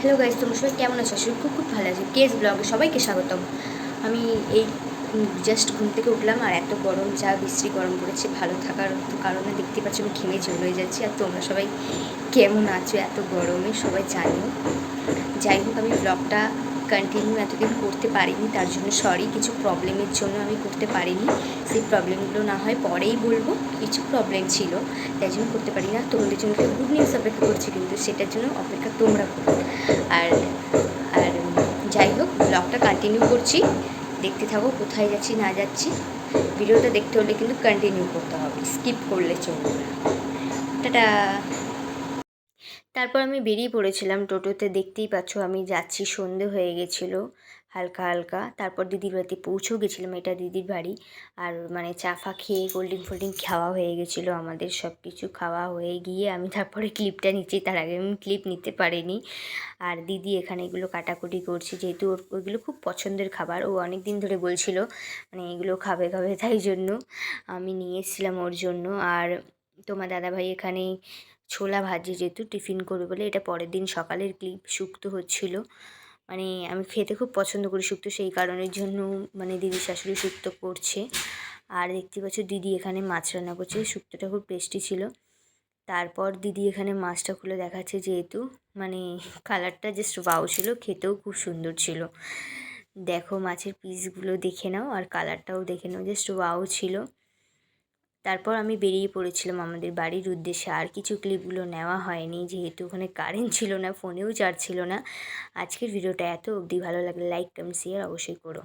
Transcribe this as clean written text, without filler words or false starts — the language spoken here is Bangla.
হ্যালো গাইস, তোমরা সবাই কেমন আছো? আসলে খুব খুব ভালো আছি। কেস ব্লগে সবাইকে স্বাগতম। আমি এই জাস্ট ঘুম থেকে উঠলাম, আর এত গরম, যা বিশ্রী গরম পড়েছে, ভালো থাকার কারণে দেখতে পাচ্ছি আমি ঘেমে ঝোল হয়ে যাচ্ছি। আর তোমরা সবাই কেমন আছো এত গরমে সবাই জানিও। যাই হোক, আমি ব্লগটা কন্টিনিউ এতদিন করতে পারিনি, তার জন্য সরি। কিছু প্রবলেমের জন্য আমি করতে পারিনি। সেই প্রবলেমগুলো না হয় পরেই বলবো। কিছু প্রবলেম ছিল, তাই জন্য করতে পারি না। তোমাদের জন্য একটা গুড নিউজ অপেক্ষা করছি, কিন্তু সেটার জন্য অপেক্ষা তোমরা করো। আর আর যাই হোক, ব্লগটা কন্টিনিউ করছি, দেখতে থাকো কোথায় যাচ্ছি না যাচ্ছি। ভিডিওটা দেখতে হলে কিন্তু কন্টিনিউ করতে হবে, স্কিপ করলে চলবে না। টাটা। তারপর আমি বেরিয়ে পড়েছিলাম টোটোতে, দেখতেই পাচ্ছ আমি যাচ্ছি, সন্ধে হয়ে গেছিলো হালকা হালকা। তারপর দিদির বাড়িতে পৌঁছেও গেছিলাম, এটা দিদির বাড়ি। আর মানে চা ফা খেয়ে কোল্ড ড্রিঙ্ক ফোল্ড ড্রিঙ্ক খাওয়া হয়ে গেছিলো আমাদের, সব কিছু খাওয়া হয়ে গিয়ে আমি তারপরে ক্লিপটা নিচ্ছি, তার আগে আমি ক্লিপ নিতে পারিনি। আর দিদি এখানে এগুলো কাটাকুটি করছে, যেহেতু ওর ওইগুলো খুব পছন্দের খাবার, ও অনেক দিন ধরে বলছিল মানে এগুলো খাবে খাবে, তাই জন্য আমি নিয়ে এসেছিলাম ওর জন্য। আর তোমার দাদাভাই এখানে ছোলা ভাজি, যেহেতু টিফিন করবে বলে, এটা পরের দিন সকালের ক্লিপ, শুক্তো হচ্ছিল। মানে আমি খেতে খুব পছন্দ করি শুক্তো, সেই কারণের জন্য মানে দিদির শাশুড়ি শুক্তো করছে। আর দেখতে পাচ্ছ দিদি এখানে মাছ রান্না করছে, শুক্তোটা খুব টেস্টি ছিল। তারপর দিদি এখানে মাছটা খুলে দেখাচ্ছে, যেহেতু মানে কালারটা জাস্ট ওয়াও ছিল, খেতেও খুব সুন্দর ছিল। দেখো মাছের পিসগুলো দেখে নাও, আর কালারটাও দেখে নাও, জাস্ট ওয়াও ছিল। তারপর আমি বেরিয়ে পড়েছিলাম আমাদের বাড়ির উদ্দেশ্যে। আর কিছু ক্লিপগুলো নেওয়া হয়নি, যেহেতু ওখানে কারেন্ট ছিল না, ফোনেও চার্জ ছিল না। আজকের ভিডিওটা এত অবধি, ভালো লাগলে লাইক কমেন্ট শেয়ার অবশ্যই করো।